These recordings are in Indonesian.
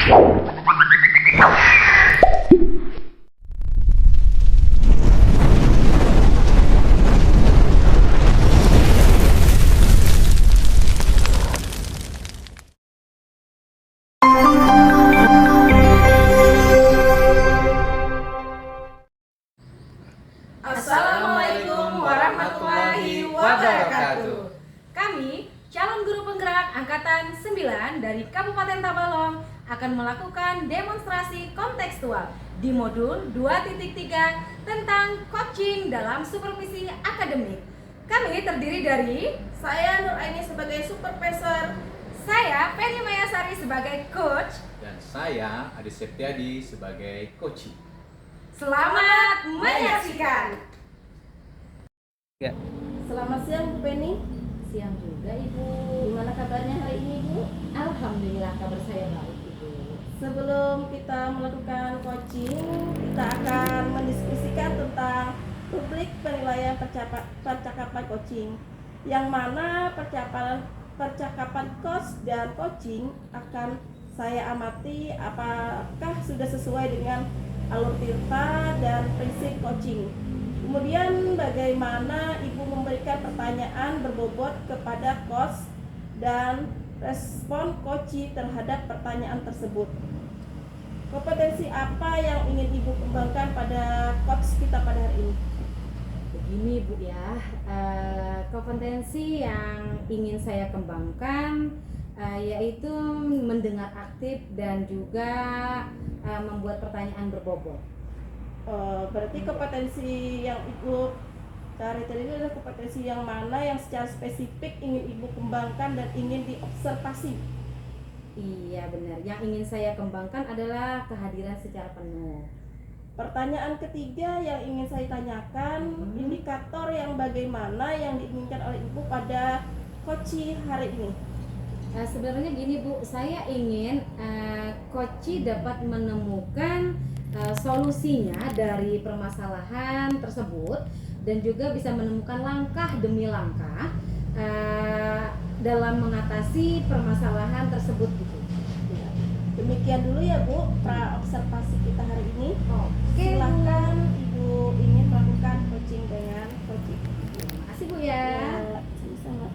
Assalamualaikum warahmatullahi wabarakatuh. Kami, calon guru penggerak Angkatan 9 dari Kabupaten Tabalong akan melakukan demonstrasi kontekstual di modul 2.3 tentang coaching dalam supervisi akademik. Kami terdiri dari Saya Nur Aini sebagai supervisor, saya Penny Mayasari sebagai coach. Dan saya Adi Septiadi sebagai coaching. Selamat menyaksikan. Ya. Selamat siang Bu Penny. Siang juga Ibu. Gimana kabarnya hari ini Bu? Alhamdulillah kabar saya baik Ibu. Sebelum kita melakukan coaching, kita akan mendiskusikan tentang rubrik penilaian percakapan coaching, yang mana percakapan coach dan coaching akan saya amati apakah sudah sesuai dengan alur tirta dan prinsip coaching. Kemudian bagaimana Ibu memberikan pertanyaan berbobot kepada coach dan respon coaching terhadap pertanyaan tersebut. Kompetensi apa yang ingin Ibu kembangkan pada coach kita pada hari ini? Begini Bu ya, kompetensi yang ingin saya kembangkan yaitu mendengar aktif dan juga membuat pertanyaan berbobot. Berarti kompetensi yang Ibu cari tadi itu adalah kompetensi yang mana yang secara spesifik ingin Ibu kembangkan dan ingin diobservasi. Iya benar, yang ingin saya kembangkan adalah kehadiran secara penuh. Pertanyaan ketiga yang ingin saya tanyakan, indikator yang bagaimana yang diinginkan oleh Ibu pada coaching hari ini? Sebenarnya gini Bu, saya ingin coaching dapat menemukan solusinya dari permasalahan tersebut dan juga bisa menemukan langkah demi langkah dalam mengatasi permasalahan tersebut gitu. Demikian dulu ya Bu, pra-observasi kita hari ini. Oke, Silakan Ibu ingin melakukan coaching dengan coaching. terima kasih Bu ya. Sama-sama.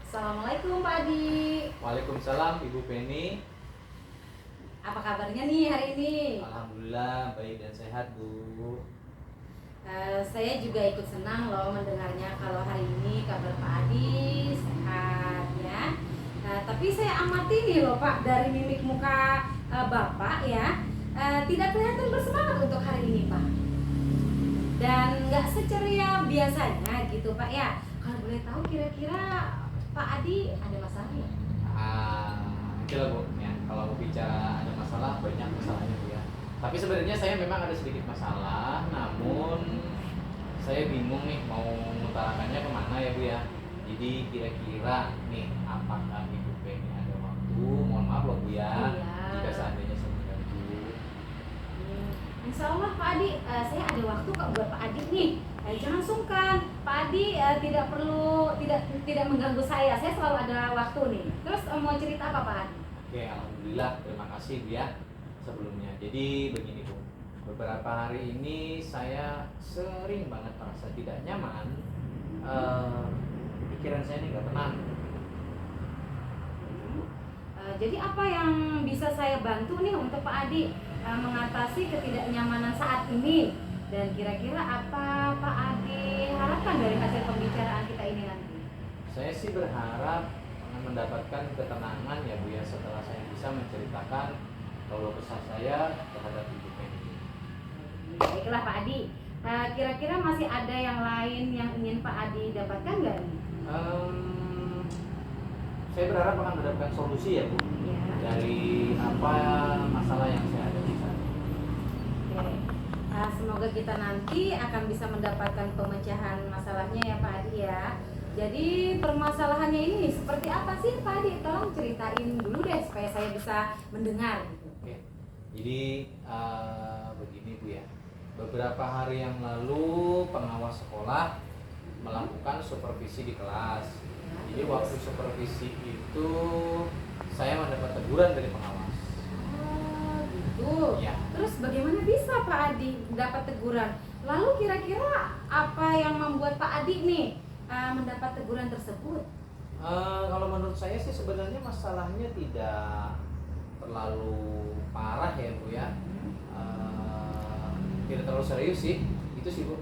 Assalamualaikum Pak Adi. Waalaikumsalam Ibu Penny. Apa kabarnya nih hari ini? Alhamdulillah baik dan sehat Bu. Saya juga ikut senang loh mendengarnya kalau hari ini kabar Pak Adi sehat ya. Tapi saya amati nih loh Pak, dari mimik muka Bapak ya, tidak kelihatan bersemangat untuk hari ini Pak. Dan nggak seceria biasanya gitu Pak ya. Kalau boleh tahu kira-kira Pak Adi ada masalah nggak? Itulah Bu, ya, kalau bicara ada masalah banyak masalahnya Bu ya. Tapi sebenarnya saya memang ada sedikit masalah, namun saya bingung nih mau mengutarakannya kemana ya Bu ya. Jadi kira-kira nih apakah Ibu Penny ada waktu? Mohon maaf loh Bu ya, Iya. jika seandainya saya mengganggu. Insya Allah Pak Adi, saya ada waktu kok buat Pak Adi nih. Jangan sungkan, Pak Adi tidak mengganggu saya. Saya selalu ada waktu nih. Terus mau cerita apa Pak Adi? Oke, alhamdulillah, terima kasih Bu ya sebelumnya. Jadi begini Bu, beberapa hari ini saya sering banget merasa tidak nyaman. Pikiran saya ini nggak tenang. Jadi apa yang bisa saya bantu nih untuk Pak Adi mengatasi ketidaknyamanan saat ini? Dan kira-kira apa Pak Adi harapkan dari hasil pembicaraan kita ini nanti? Saya sih berharap akan mendapatkan ketenangan ya Bu ya setelah saya bisa menceritakan keluh kesah saya terhadap Ibu Penny. Baiklah Pak Adi, kira-kira masih ada yang lain yang ingin Pak Adi dapatkan nggak nih? Saya berharap akan mendapatkan solusi ya Bu Ya. dari apa masalah yang saya hadapi saat ini. Oke. Semoga kita nanti akan bisa mendapatkan pemecahan masalahnya ya Pak Adi ya. Jadi permasalahannya ini seperti apa sih Pak Adi? Tolong ceritain dulu deh supaya saya bisa mendengar gitu. Oke. Jadi begini Bu ya. Beberapa hari yang lalu pengawas sekolah melakukan supervisi di kelas. Jadi waktu supervisi itu saya mendapatkan teguran dari pengawas. Oh, gitu. Ya. Terus bagaimana bisa Pak Adi dapat teguran? Lalu kira-kira apa yang membuat Pak Adi nih mendapat teguran tersebut? Kalau menurut saya sih sebenarnya masalahnya tidak terlalu parah ya Bu ya. Tidak terlalu serius sih, itu sih Bu.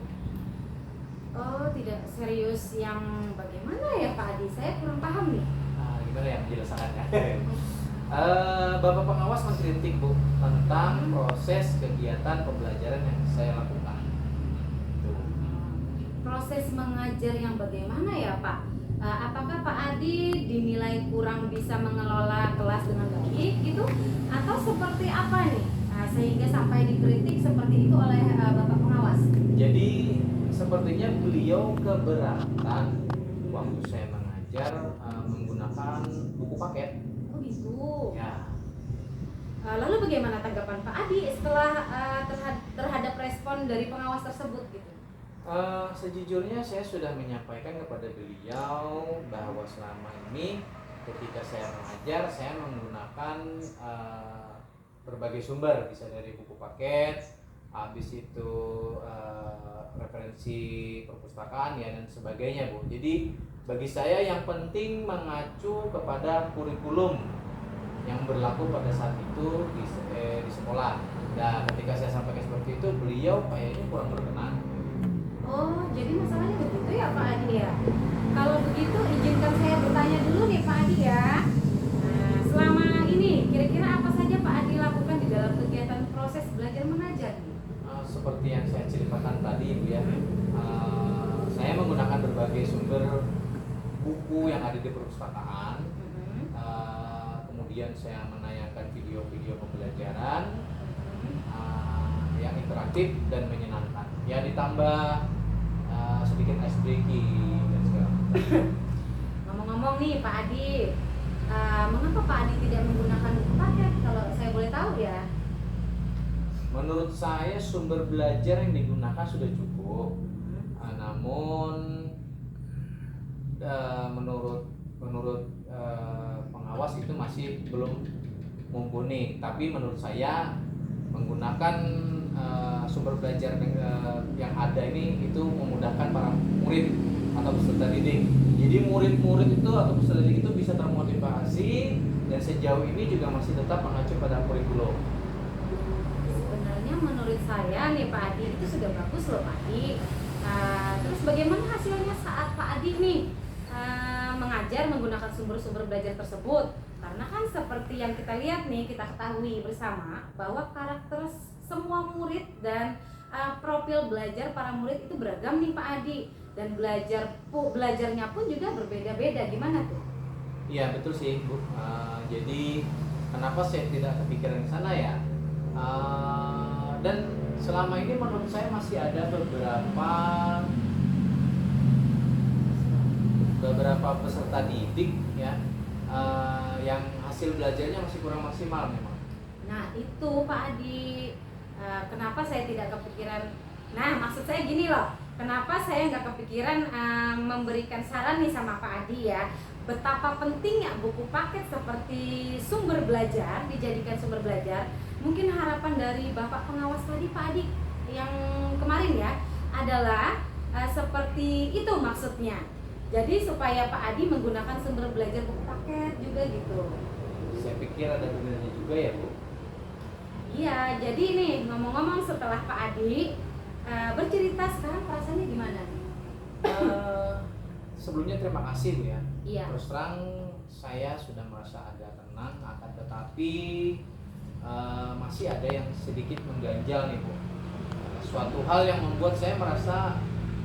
Oh, tidak serius yang bagaimana ya Pak Adi? Saya kurang paham nih. Gimana ya menjelaskannya? Bapak pengawas mengkritik Bu tentang proses kegiatan pembelajaran yang saya lakukan. Tuh. Proses mengajar yang bagaimana ya Pak? Apakah Pak Adi dinilai kurang bisa mengelola kelas dengan baik gitu? Atau seperti apa nih? Sehingga sampai dikritik seperti itu oleh Bapak pengawas. Jadi sepertinya beliau keberatan waktu saya mengajar menggunakan buku paket. Oh gitu. Ya. Lalu bagaimana tanggapan Pak Adi setelah terhadap respon dari pengawas tersebut gitu? Sejujurnya saya sudah menyampaikan kepada beliau bahwa selama ini ketika saya mengajar saya menggunakan berbagai sumber, bisa dari buku paket, habis itu referensi perpustakaan ya dan sebagainya Bu. Jadi bagi saya yang penting mengacu kepada kurikulum yang berlaku pada saat itu di sekolah. Dan ketika saya sampaikan seperti itu, beliau kayaknya kurang berkenan. Oh, jadi masalahnya begitu ya Pak Adi ya? Kalau begitu izinkan saya bertanya dulu nih Pak Adi ya. Nah, selama ini kira-kira apa saja Pak Adi lakukan di dalam kegiatan proses belajar mengajar nih? Seperti yang saya ceritakan tadi Bu ya, saya menggunakan berbagai sumber buku yang ada di perpustakaan. Kemudian saya menayangkan video-video pembelajaran yang interaktif dan menyenangkan. Ya ditambah sedikit ice breaking dan segala macam. Ngomong-ngomong nih Pak Adi, mengapa Pak Adi tidak menggunakan buku paket kalau saya boleh tahu ya? Menurut saya sumber belajar yang digunakan sudah cukup. Namun menurut pengawas itu masih belum mumpuni. Tapi menurut saya menggunakan sumber belajar yang ada ini itu memudahkan para murid atau peserta didik. Jadi murid-murid itu atau peserta didik itu bisa termotivasi dan sejauh ini juga masih tetap mengacu pada kurikulum. Sebenarnya menurut saya nih Pak Adi itu sudah bagus loh Pak Adi. Terus bagaimana hasilnya saat Pak Adi nih mengajar menggunakan sumber-sumber belajar tersebut? Karena kan seperti yang kita lihat nih, kita ketahui bersama bahwa karakter semua murid dan profil belajar para murid itu beragam nih Pak Adi, dan belajarnya pun juga berbeda-beda. Gimana tuh? Iya betul sih Bu. Jadi kenapa saya tidak kepikiran ke sana ya? Dan selama ini menurut saya masih ada beberapa peserta didik ya yang hasil belajarnya masih kurang maksimal memang. Nah itu Pak Adi, kenapa saya tidak kepikiran? Nah maksud saya gini loh, kenapa saya nggak kepikiran memberikan saran nih sama Pak Adi ya, betapa pentingnya buku paket seperti sumber belajar dijadikan sumber belajar. Mungkin harapan dari Bapak pengawas tadi Pak Adi yang kemarin ya adalah seperti itu maksudnya. Jadi supaya Pak Adi menggunakan sumber belajar buku paket juga gitu. Saya pikir ada benarnya juga ya Bu. Iya, jadi nih ngomong-ngomong setelah Pak Adi bercerita sekarang perasaannya gimana? Sebelumnya terima kasih Bu ya. Iya. Terus terang saya sudah merasa agak tenang, akan tetapi masih ada yang sedikit mengganjal nih Bu. Suatu hal yang membuat saya merasa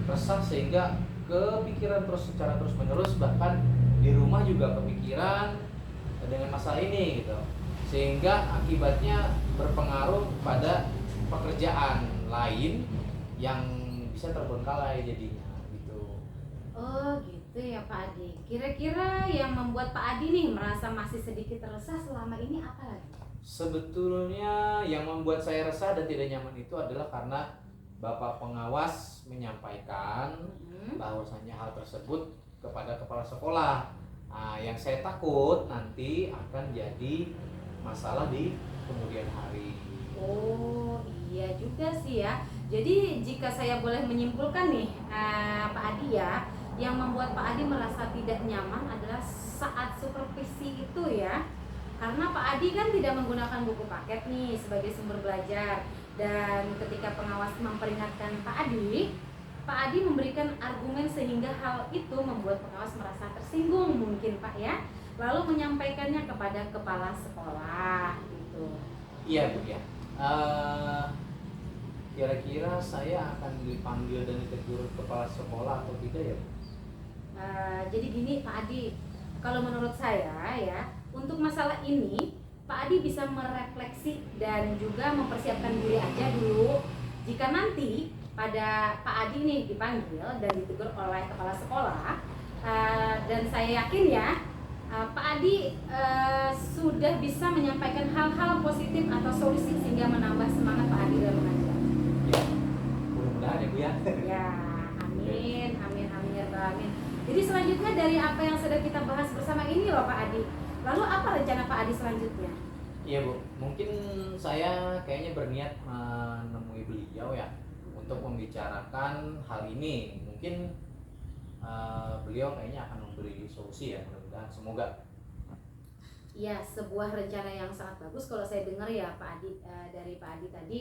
resah sehingga kepikiran secara terus menerus, bahkan di rumah juga kepikiran dengan masalah ini gitu, sehingga akibatnya berpengaruh pada pekerjaan lain yang bisa terbengkalai jadinya gitu. Oh gitu ya Pak Adi. Kira-kira yang membuat Pak Adi nih merasa masih sedikit resah selama ini apa lagi? Sebetulnya yang membuat saya resah dan tidak nyaman itu adalah karena Bapak pengawas menyampaikan bahwasanya hal tersebut kepada kepala sekolah. Nah, yang saya takut nanti akan jadi masalah di kemudian hari. Oh iya juga sih ya. Jadi jika saya boleh menyimpulkan nih, Pak Adi ya, yang membuat Pak Adi merasa tidak nyaman adalah saat supervisi itu ya. Karena Pak Adi kan tidak menggunakan buku paket nih sebagai sumber belajar. Dan ketika pengawas memperingatkan Pak Adi memberikan argumen sehingga hal itu membuat pengawas merasa tersinggung mungkin Pak ya. Lalu menyampaikannya kepada kepala sekolah gitu. Iya Bu ya. Kira-kira saya akan dipanggil dan ditegur kepala sekolah atau tidak ya Bu? Jadi gini Pak Adi, kalau menurut saya ya, untuk masalah ini Pak Adi bisa merefleksi dan juga mempersiapkan diri aja dulu. Jika nanti pada Pak Adi nih dipanggil dan ditegur oleh kepala sekolah, dan saya yakin ya Pak Adi sudah bisa menyampaikan hal-hal positif atau solusi sehingga menambah semangat Pak Adi dalam mengajar. Ya, mudah-mudahan ya Bu ya. Ya, amin, amin, amin ya Rabbal Alamin. Jadi selanjutnya dari apa yang sudah kita bahas bersama ini loh Pak Adi. Lalu apa rencana Pak Adi selanjutnya? Iya Bu, mungkin saya kayaknya berniat menemui beliau ya untuk membicarakan hal ini. Mungkin beliau kayaknya akan memberi solusi ya, mudah-mudahan, semoga. Ya, sebuah rencana yang sangat bagus kalau saya dengar ya Pak Adi, dari Pak Adi tadi.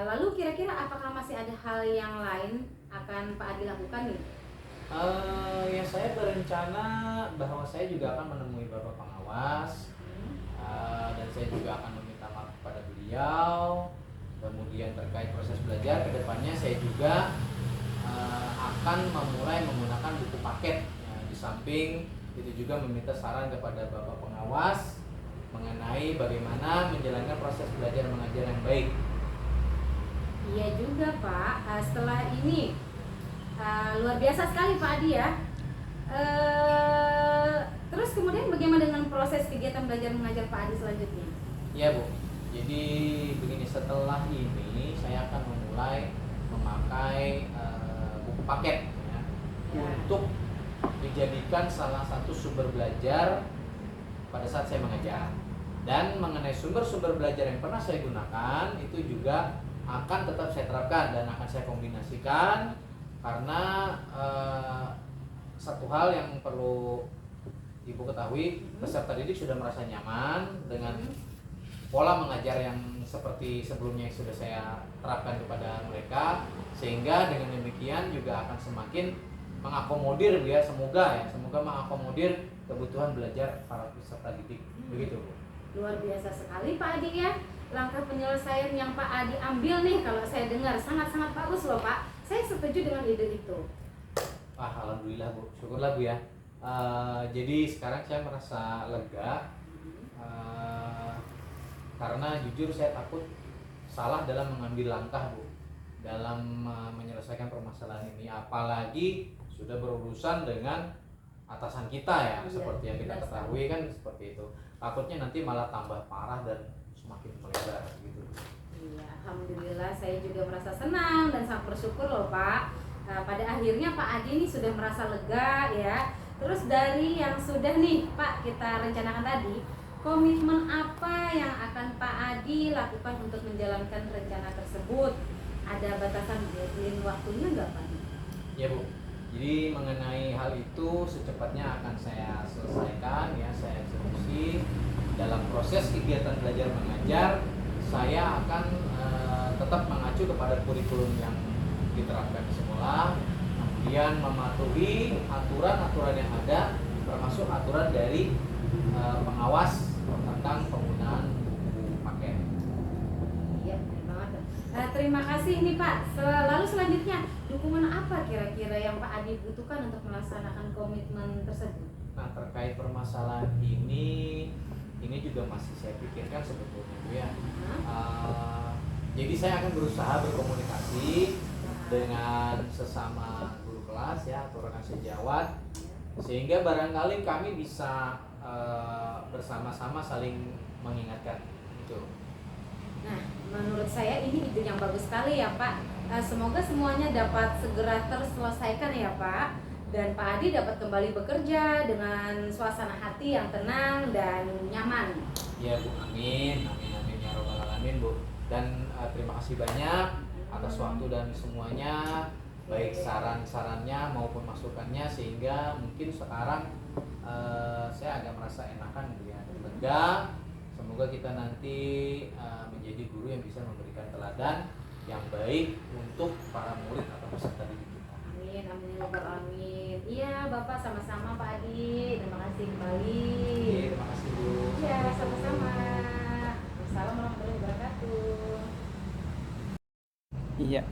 Lalu kira-kira apakah masih ada hal yang lain akan Pak Adi lakukan nih? Ya saya berencana bahwa saya juga akan menemui Bapak Pengawas, dan saya juga akan meminta maaf kepada beliau. Kemudian terkait proses belajar kedepannya saya juga akan memulai menggunakan buku paket. Ya, di samping itu juga meminta saran kepada Bapak Pengawas mengenai bagaimana menjalankan proses belajar mengajar yang baik. Iya juga Pak. Setelah ini luar biasa sekali Pak Adi ya. Terus kemudian bagaimana dengan proses kegiatan belajar mengajar Pak Adi selanjutnya? Iya Bu, jadi begini, setelah ini saya akan memulai memakai buku paket ya, untuk dijadikan salah satu sumber belajar pada saat saya mengajar. Dan mengenai sumber-sumber belajar yang pernah saya gunakan itu juga akan tetap saya terapkan dan akan saya kombinasikan. Karena satu hal yang perlu Ibu ketahui, peserta didik sudah merasa nyaman dengan pola mengajar yang seperti sebelumnya yang sudah saya terapkan kepada mereka, sehingga dengan demikian juga akan semakin mengakomodir ya, semoga mengakomodir kebutuhan belajar para peserta didik. Begitu Bu. Luar biasa sekali Pak Adi ya. Langkah penyelesaian yang Pak Adi ambil nih kalau saya dengar sangat-sangat bagus loh Pak. Saya setuju dengan ide itu. Alhamdulillah Bu, syukurlah Bu ya. Jadi sekarang saya merasa lega, karena jujur saya takut salah dalam mengambil langkah Bu dalam menyelesaikan permasalahan ini, apalagi sudah berurusan dengan atasan kita ya, seperti yang kita ketahui kan seperti itu. Takutnya nanti malah tambah parah dan semakin melebar gitu. Iya, alhamdulillah saya juga merasa senang dan sangat bersyukur loh Pak. Pada akhirnya Pak Adi ini sudah merasa lega ya. Terus dari yang sudah nih Pak kita rencanakan tadi, komitmen apa yang akan Pak Adi lakukan untuk menjalankan rencana tersebut? Ada batasan deadline waktunya nggak Pak? Ya Bu, jadi mengenai hal itu secepatnya akan saya selesaikan ya, saya eksekusi. Dalam proses kegiatan belajar mengajar, saya akan tetap mengacu kepada kurikulum yang diterapkan di sekolah, kemudian mematuhi aturan-aturan yang ada, termasuk aturan dari pengawas tentang penggunaan buku paket. Iya, benar banget. Terima kasih nih Pak. Lalu selanjutnya, dukungan apa kira-kira yang Pak Adi butuhkan untuk melaksanakan komitmen tersebut? Nah, terkait permasalahan ini juga masih saya pikirkan sebetulnya Bu ya. Jadi saya akan berusaha berkomunikasi dengan sesama guru kelas ya, atau rekan sejawat, sehingga barangkali kami bisa bersama-sama saling mengingatkan gitu. Nah, menurut saya ini ide yang bagus sekali ya Pak. Semoga semuanya dapat segera terselesaikan ya Pak. dan Pak Adi dapat kembali bekerja dengan suasana hati yang tenang dan nyaman. Iya Bu, amin, amin, amin ya robbal alamin Bu. Dan terima kasih banyak atas waktu dan semuanya, baik saran-sarannya maupun masukannya, sehingga mungkin sekarang saya agak merasa enakan Bu ya, lega. Semoga kita nanti menjadi guru yang bisa memberikan teladan yang baik untuk para murid atau peserta didik kita. Amin, amin ya robbal alamin. Iya Bapak, sama-sama Pak Adi, terima kasih kembali. Oke, terima kasih Bu. Iya, sama-sama. Assalamualaikum warahmatullahi wabarakatuh. Iya.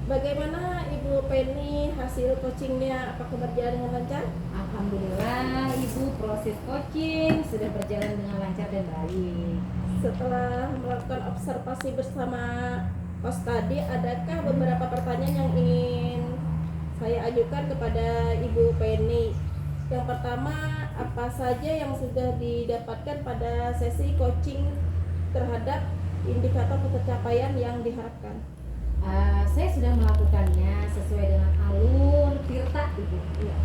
Bagaimana Ibu Penny hasil coachingnya? Apakah berjalan dengan lancar? Alhamdulillah Ibu, proses coaching sudah berjalan dengan lancar dan baik. Setelah melakukan observasi bersama Coach tadi, adakah beberapa pertanyaan yang ingin saya ajukan kepada Ibu Penny? Yang pertama, apa saja yang sudah didapatkan pada sesi coaching terhadap indikator pencapaian yang diharapkan? Saya sudah melakukannya sesuai dengan alur Tirta Ibu. Ya.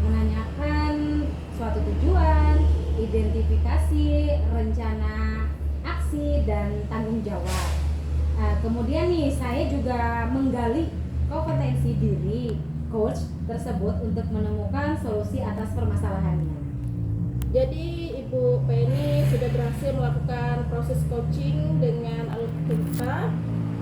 Menanyakan suatu tujuan, identifikasi, rencana aksi, dan tanggung jawab. Kemudian nih saya juga menggali kompetensi diri coach tersebut untuk menemukan solusi atas permasalahannya. Jadi Ibu Penny sudah berhasil melakukan proses coaching dengan alur Tirta.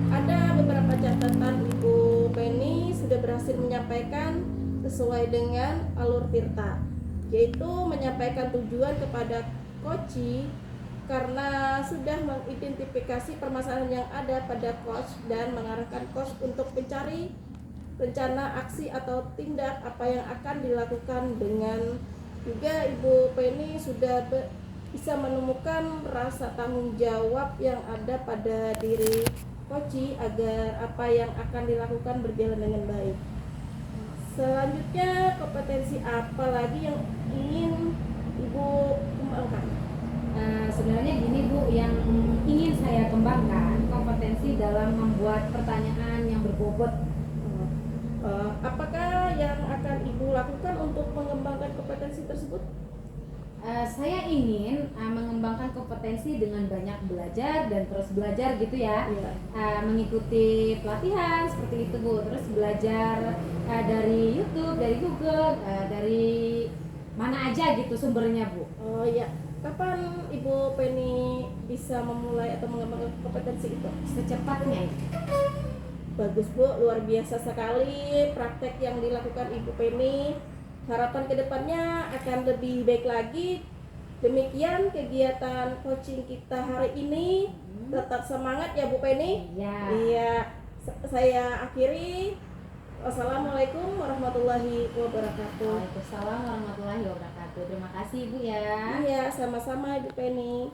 Ada beberapa catatan Ibu Penny sudah berhasil menyampaikan sesuai dengan alur Tirta, yaitu menyampaikan tujuan kepada coach karena sudah mengidentifikasi permasalahan yang ada pada coach dan mengarahkan coach untuk mencari rencana aksi atau tindak apa yang akan dilakukan. Dengan juga Ibu Penny sudah bisa menemukan rasa tanggung jawab yang ada pada diri coach agar apa yang akan dilakukan berjalan dengan baik. Selanjutnya, kompetensi apa lagi yang ingin Ibu kembangkan? Sebenarnya gini Bu, yang ingin saya kembangkan kompetensi dalam membuat pertanyaan yang berbobot. Apakah yang akan Ibu lakukan untuk mengembangkan kompetensi tersebut? Saya ingin mengembangkan kompetensi dengan banyak belajar dan terus belajar gitu ya. Iya. Mengikuti pelatihan seperti itu Bu, terus belajar dari YouTube, dari Google, dari mana aja gitu sumbernya Bu. Oh ya, kapan Ibu Penny bisa memulai atau mengembangkan kompetensi itu? Secepatnya. Bagus Bu, luar biasa sekali praktek yang dilakukan Ibu Penny. Harapan kedepannya akan lebih baik lagi. Demikian kegiatan coaching kita hari ini. Tetap semangat ya Bu Penny. Iya. Iya, saya akhiri. Wassalamualaikum warahmatullahi wabarakatuh. Waalaikumsalam warahmatullahi wabarakatuh. Terima kasih Ibu ya. Iya, sama-sama Ibu Penny.